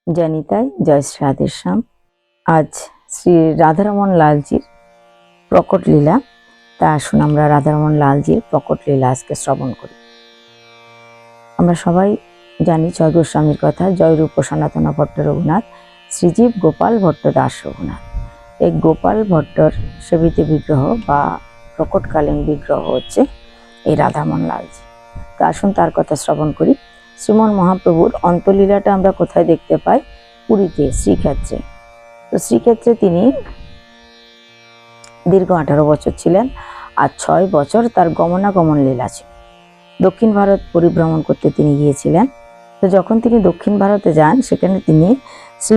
জনিতাই জয় শ্রী রাধেশ্যাম। আজ শ্রী রাধারমন লালজির প্রকট লীলা। তা আসুন আমরা রাধারমন লালজির প্রকট লীলা আজকে শ্রবণ করি। আমরা সবাই জানি জয় গোস্বামীর কথা, জয় রূপ সনাতন ভট্ট রঘুনাথ, শ্রীজীব গোপাল ভট্ট দাস রঘুনাথ। এই গোপাল ভট্টর সেবিত বিগ্রহ বা প্রকটকালীন বিগ্রহ হচ্ছে এই রাধারমন লালজি। তা আসুন তার কথা শ্রবণ করি। শ্রীমন মহাপ্রভুর অন্তলীলাটা আমরা কোথায় দেখতে পাই? পুরীতে, শ্রীক্ষেত্রে। তো শ্রীক্ষেত্রে তিনি দীর্ঘ 18 বছর ছিলেন, আর 6 বছর তার গমনাগমন লীলা ছিল। দক্ষিণ ভারত পরিভ্রমণ করতে তিনি গিয়েছিলেন। তো যখন তিনি দক্ষিণ ভারতে যান, সেখানে তিনি শ্রী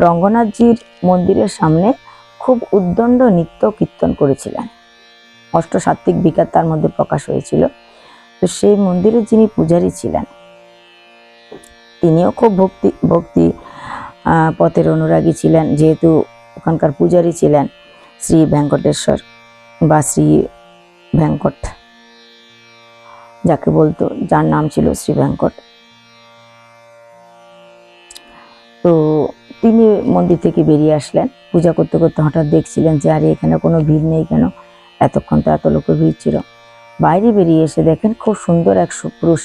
রঙ্গনাথজির মন্দিরের সামনে খুব উদ্দণ্ড নৃত্য কীর্তন করেছিলেন। অষ্টসাত্ত্বিক বিকার তার মধ্যে প্রকাশ হয়েছিল। তো সেই মন্দিরে যিনি পূজারী ছিলেন, তিনিও খুব ভক্তি পথের অনুরাগী ছিলেন, যেহেতু ওখানকার পূজারী ছিলেন শ্রী ভেঙ্কটেশ্বর বা শ্রী ভেঙ্কট, যাকে বলতো, যার নাম ছিল শ্রী ভেঙ্কট। তো তিনি মন্দির থেকে বেরিয়ে আসলেন, পূজা করতে করতে হঠাৎ দেখছিলেন যে আরে এখানে কোনো ভিড় নেই কেন, এতক্ষণ তো এত লোকের ভিড় ছিল। বাইরে বেরিয়ে এসে দেখেন খুব সুন্দর এক সুপুরুষ,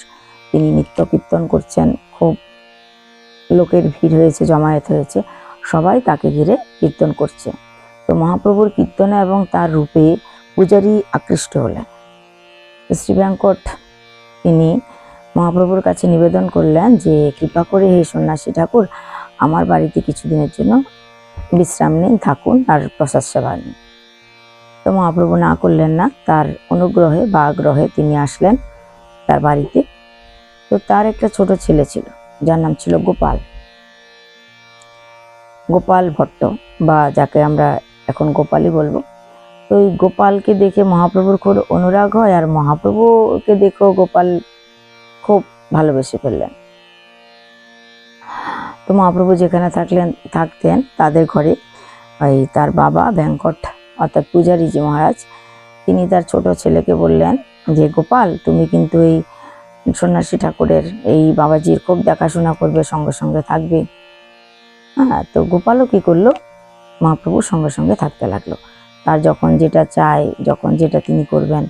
তিনি নৃত্য কীর্তন করছেন, খুব লোকের ভিড় হয়েছে, জমায়েত হয়েছে, সবাই তাকে ঘিরে কীর্তন করছে। তো মহাপ্রভুর কীর্তনে এবং তার রূপে পূজারী আকৃষ্ট হলেন। শ্রী ভেঙ্কট তিনি মহাপ্রভুর কাছে নিবেদন করলেন যে কৃপা করে হে সন্ন্যাসী ঠাকুর, আমার বাড়িতে কিছুদিনের জন্য বিশ্রাম নিন, থাকুন, আর প্রসাদ সেবা নিন। তো মহাপ্রভু না করলেন না, তার অনুগ্রহে বা আগ্রহে তিনি আসলেন তার বাড়িতে। তো তার একটা ছোট ছেলে ছিল, যার নাম ছিল গোপাল, গোপাল ভট্ট, বা যাকে আমরা এখন গোপালই বলবো। তো এই গোপালকে দেখে মহাপ্রভুর খুব অনুরাগ হয়, আর মহাপ্রভুকে দেখেও গোপাল খুব ভালোবেসে ফেললেন। তো মহাপ্রভু যেখানে থাকতেন তাদের ঘরে ওই তার বাবা ভেঙ্কট অর্থাৎ পূজারী জি মহারাজ, তিনি তার ছোট ছেলেকে বললেন যে গোপাল, তুমি কিন্তু এই সন্ন্যাসী ঠাকুরের এই বাবাজির খুব দেখাশোনা করবে, সঙ্গে সঙ্গে থাকবে। হ্যাঁ, তো গোপালও কি করলো, মহাপ্রভুর সঙ্গে সঙ্গে থাকতে লাগলো। তার যখন যেটা চায়, যখন যেটা তিনি করবেন,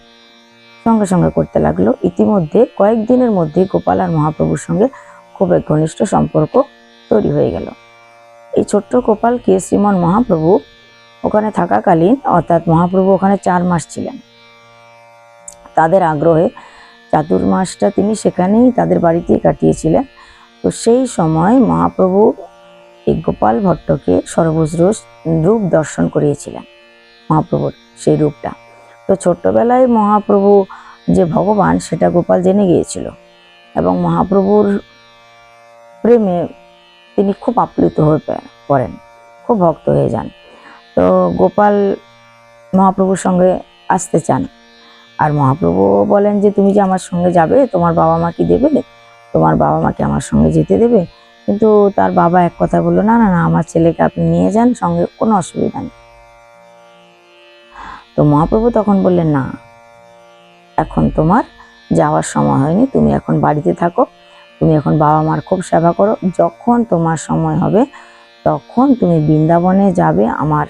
সঙ্গে সঙ্গে করতে লাগলো। ইতিমধ্যে কয়েকদিনের মধ্যে গোপাল আর মহাপ্রভুর সঙ্গে খুব এক ঘনিষ্ঠ সম্পর্ক তৈরি হয়ে গেল। এই ছোট্ট গোপালকে শ্রীমন মহাপ্রভু ওখানে থাকাকালীন, অর্থাৎ মহাপ্রভু ওখানে 4 মাস ছিলেন, তাদের আগ্রহে চাতুর্মাসটা তিনি সেখানেই তাদের বাড়িতেই কাটিয়েছিলেন। তো সেই সময় মহাপ্রভু এই গোপাল ভট্টকে সর্বজ রূপ দর্শন করিয়েছিলেন, মহাপ্রভুর সেই রূপটা। তো ছোট্টবেলায় মহাপ্রভু যে ভগবান সেটা গোপাল জেনে গিয়েছিল, এবং মহাপ্রভুর প্রেমে তিনি খুব আপ্লুত হয়ে পড়েন, খুব ভক্ত হয়ে যান। তো গোপাল মহাপ্রভুর সঙ্গে আসতে চান, আর মহাপ্রভু বলেন যে তুমি যে আমার সঙ্গে যাবে, তোমার বাবা মা কি দেবে? তোমার বাবা মাকে আমার সঙ্গে যেতে দেবে? কিন্তু তার বাবা এক কথা বললো, না না না, আমার ছেলেকে আপনি নিয়ে যান সঙ্গে, কোনো অসুবিধা নেই। তো মহাপ্রভু তখন বললেন, না, এখন তোমার যাওয়ার সময় হয়নি, তুমি এখন বাড়িতে থাকো, তুমি এখন বাবা মার খুব সেবা করো, যখন তোমার সময় হবে তখন তুমি বৃন্দাবনে যাবে, আমার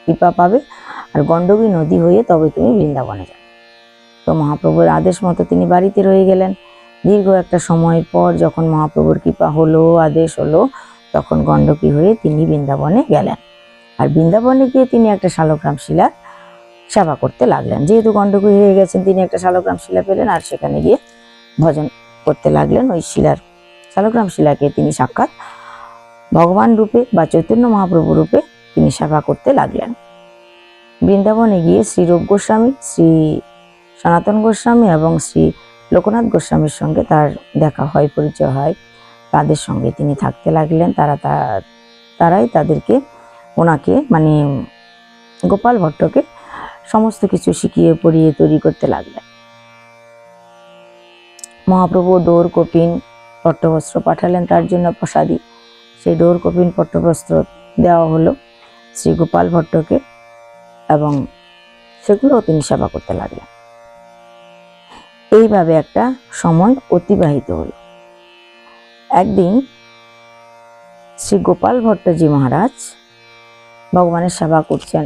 কৃপা পাবে, আর গণ্ডকী নদী হয়ে তবে তুমি বৃন্দাবনে যাবে। তো মহাপ্রভুর আদেশ মতো তিনি বাড়িতে রয়ে গেলেন। দীর্ঘ একটা সময়ের পর যখন মহাপ্রভুর কৃপা হলো, আদেশ হলো, তখন গণ্ডকী হয়ে তিনি বৃন্দাবনে গেলেন। আর বৃন্দাবনে গিয়ে তিনি একটা শালগ্রাম শিলার সেবা করতে লাগলেন। যেহেতু গণ্ডকী হয়ে গেছেন, তিনি একটা শালগ্রাম শিলা পেলেন, আর সেখানে গিয়ে ভজন করতে লাগলেন। ওই শালগ্রাম শিলাকে তিনি সাক্ষাৎ ভগবান রূপে বা চৈতন্য মহাপ্রভু রূপে তিনি সেবা করতে লাগলেন। বৃন্দাবনে গিয়ে শ্রী রূপ গোস্বামী, শ্রী সনাতন গোস্বামী এবং শ্রী লোকনাথ গোস্বামীর সঙ্গে তার দেখা হয়, পরিচয় হয়। তাদের সঙ্গে তিনি থাকতে লাগলেন। তারাই তাদেরকে, ওনাকে মানে গোপাল ভট্টকে সমস্ত কিছু শিখিয়ে পড়িয়ে তৈরি করতে লাগলেন। মহাপ্রভু ডোর কপিন পট্টবস্ত্র পাঠালেন তার জন্য প্রসাদী। সেই ডোর কপিন পট্টবস্ত্র দেওয়া হলো শ্রী গোপাল ভট্টকে, এবং সেগুলো তিনি সেবা করতে লাগলেন। এইভাবে একটা সময় অতিবাহিত হলো। একদিন শ্রী গোপাল ভট্টজি মহারাজ ভগবানের সেবা করছেন।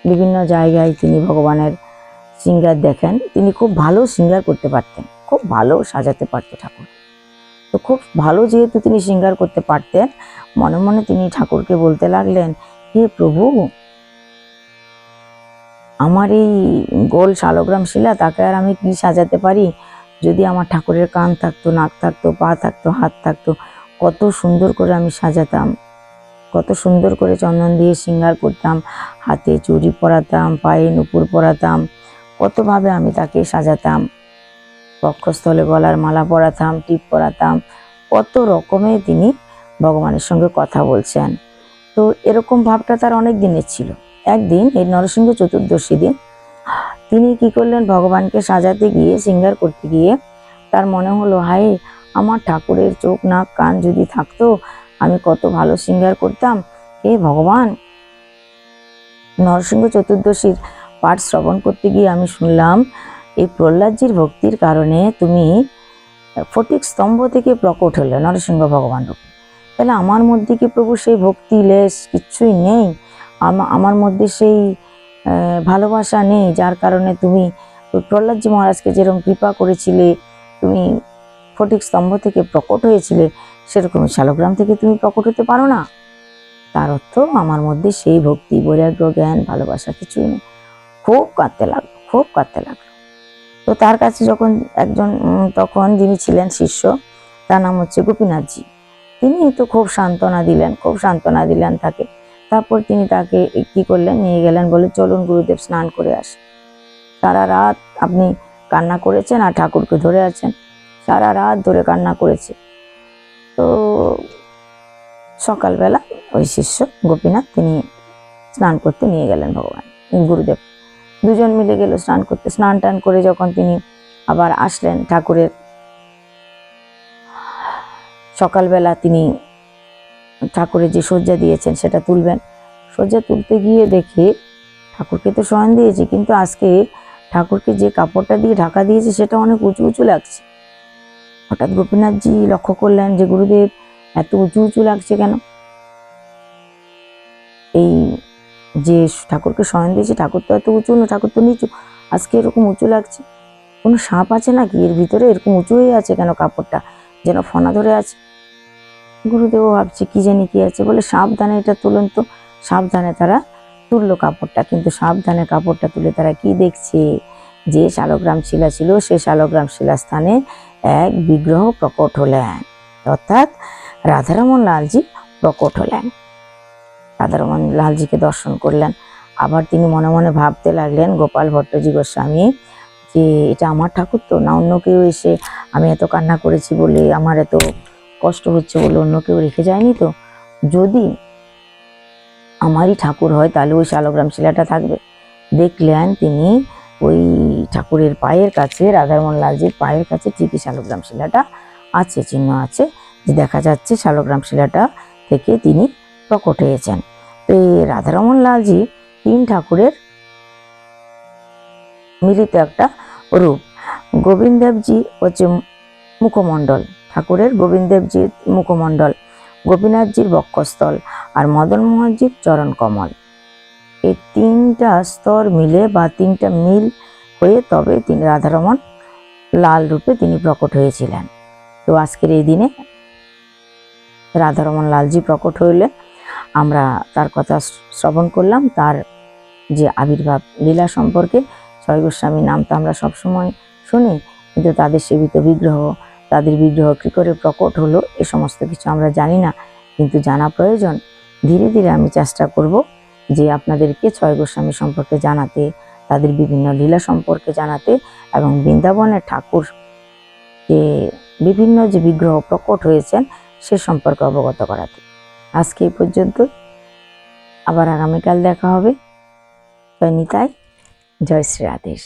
বিভিন্ন জায়গায় তিনি ভগবানের সিঙ্গার দেখেন। তিনি খুব ভালো সিঙ্গার করতে পারতেন, খুব ভালো সাজাতে পারত ঠাকুর। তো খুব ভালো যেহেতু তিনি সিঙ্গার করতে পারতেন, মনে মনে তিনি ঠাকুরকে বলতে লাগলেন, হে প্রভু, আমার এই গোল শালগ্রাম শিলা তাকে আর আমি কি সাজাতে পারি? যদি আমার ঠাকুরের কান থাকতো, নাক থাকতো, পা থাকতো, হাত থাকতো, কত সুন্দর করে আমি সাজাতাম, কত সুন্দর করে চন্দন দিয়ে সিঙ্গার করতাম, হাতে চুড়ি পরাতাম, পায়ে নুপুর পরাতাম, কতভাবে আমি তাকে সাজাতাম, বক্ষস্থলে গলার মালা পরাতাম, টিপ পরাতাম, কত রকমে তিনি ভগবানের সঙ্গে কথা বলছেন। তো এরকম ভাবটা তার অনেক দিনের ছিল। একদিন এই নরসিংহ চতুর্দশী দিন তিনি কি করলেন, ভগবানকে সাজাতে গিয়ে, সিঙ্গার করতে গিয়ে তার মনে হলো, হায়, আমার ঠাকুরের চোখ নাক কান যদি থাকতো, আমি কত ভালো সিঙ্গার করতাম। হে ভগবান, নরসিংহ চতুর্দশীর পাঠ শ্রবণ করতে গিয়ে আমি শুনলাম এই প্রহ্লাদজির ভক্তির কারণে তুমি ফটিক স্তম্ভ থেকে প্রকট হলে নরসিংহ ভগবান রূপে। তাহলে আমার মধ্যে কি প্রভু সেই ভক্তি লেশ কিচ্ছুই নেই? আমার মধ্যে সেই ভালোবাসা নেই, যার কারণে তুমি প্রহ্লাদজি মহারাজকে যেরকম কৃপা করেছিলে, তুমি ফটিক স্তম্ভ থেকে প্রকট হয়েছিলে, সেরকম শালগ্রাম থেকে তুমি প্রকট হতে পারো না? তার অর্থ আমার মধ্যে সেই ভক্তি, বৈরাগ্য, জ্ঞান, ভালোবাসা কিছুই নেই। খুব কাঁদতে লাগলো, খুব কাঁদতে লাগলো। তো তার কাছে যখন একজন তখন যিনি ছিলেন শিষ্য, তার নাম হচ্ছে গোপীনাথজি, তিনি তো খুব সান্ত্বনা দিলেন, খুব সান্ত্বনা দিলেন তাকে। তারপর তিনি তাকে কি করলেন, নিয়ে গেলেন, বলে চলুন গুরুদেব স্নান করে আসেন। সারা রাত আপনি কান্না করেছেন আর ঠাকুরকে ধরে আছেন, সারা রাত ধরে কান্না করেছে। তো সকালবেলা ওই শিষ্য গোপীনাথ তিনি স্নান করতে নিয়ে গেলেন ভগবান গুরুদেব, দুজন মিলে গেল স্নান করতে। স্নান টান করে যখন তিনি আবার আসলেন ঠাকুরের, সকালবেলা তিনি ঠাকুরের যে শয্যা দিয়েছেন সেটা তুলবেন। শয্যা তুলতে গিয়ে দেখে ঠাকুরকে তো শয়ন দিয়েছে, কিন্তু আজকে ঠাকুরকে যে কাপড়টা দিয়ে ঢাকা দিয়েছে সেটা অনেক উঁচু উঁচু লাগছে। হঠাৎ গোপীনাথজি লক্ষ্য করলেন যে গুরুদেব এত উঁচু উঁচু লাগছে কেন? এই যে ঠাকুরকে শয়ন দিয়েছে, ঠাকুর তো এত উঁচু না, ঠাকুর তো নিচু, আজকে এরকম উঁচু লাগছে। কোনো সাপ আছে নাকি এর ভিতরে? এরকম উঁচু হয়ে আছে কেন কাপড়টা, যেন ফনা ধরে আছে। গুরুদেবও ভাবছে কি জানি কি আছে, বলে সাবধানে এটা তুলুন তো। সাবধানে তারা তুললো কাপড়টা, কিন্তু সাবধানে কাপড়টা তুলে তারা কি দেখছে, যে শালগ্রাম শিলা ছিল সে শালগ্রাম শিলা স্থানে এক বিগ্রহ প্রকট হলেন, অর্থাৎ রাধারমন লালজি প্রকট হলেন। রাধারমন লালজিকে দর্শন করলেন। আবার তিনি মনে মনে ভাবতে লাগলেন, গোপাল ভট্টজি গোস্বামী, যে এটা আমার ঠাকুর তো না, অন্য কেউ এসে আমি এত কান্না করেছি বলে, আমার এত কষ্ট হচ্ছে বলে অন্য কেউ রেখে যায়নি তো? যদি আমারই ঠাকুর হয় তাহলে ওই শালগ্রাম শিলাটা থাকবে। দেখলেন তিনি ওই ঠাকুরের পায়ের কাছে, রাধারমন লালজির পায়ের কাছে ঠিকই শালগ্রাম শিলাটা আছে, চিহ্ন আছে, যে দেখা যাচ্ছে শালগ্রাম শিলাটা থেকে তিনি প্রকট হয়েছেন। তো এই রাধারমন লালজি তিন ঠাকুরের মিলিত একটা রূপ। গোবিন্দদেবজি হচ্ছে মুখমণ্ডল, ঠাকুরের গোবিন্দদেবজির মুখমণ্ডল, গোপীনাথজির বক্ষস্থল, আর মদন মোহনজির চরণ কমল। এই তিনটা স্তর মিলে বা তিনটা মিল হয়ে তবে তিনি রাধারমন লাল রূপে তিনি প্রকট হয়েছিলেন। তো আজকের এই দিনে রাধারমন লালজি প্রকট হইলে আমরা তার কথা শ্রবণ করলাম, তার যে আবির্ভাব লীলা সম্পর্কে। ছয় গোস্বামী নাম তো আমরা সবসময় শুনি, কিন্তু তাদের সেবিত বিগ্রহ, তাদের বিগ্রহ কী করে প্রকট হলো, এ সমস্ত কিছু আমরা জানি না, কিন্তু জানা প্রয়োজন। ধীরে ধীরে আমি চেষ্টা করব যে আপনাদেরকে ছয় গোস্বামী সম্পর্কে জানাতে, তাদের বিভিন্ন লীলা সম্পর্কে জানাতে, এবং বৃন্দাবনের ঠাকুর যে বিভিন্ন যে বিগ্রহ প্রকট হয়েছেন সে সম্পর্কে অবগত করাতে। আজকে এই পর্যন্ত, আবার আগামীকাল দেখা হবে। জয় নিতাই, জয় শ্রী রাধেশ।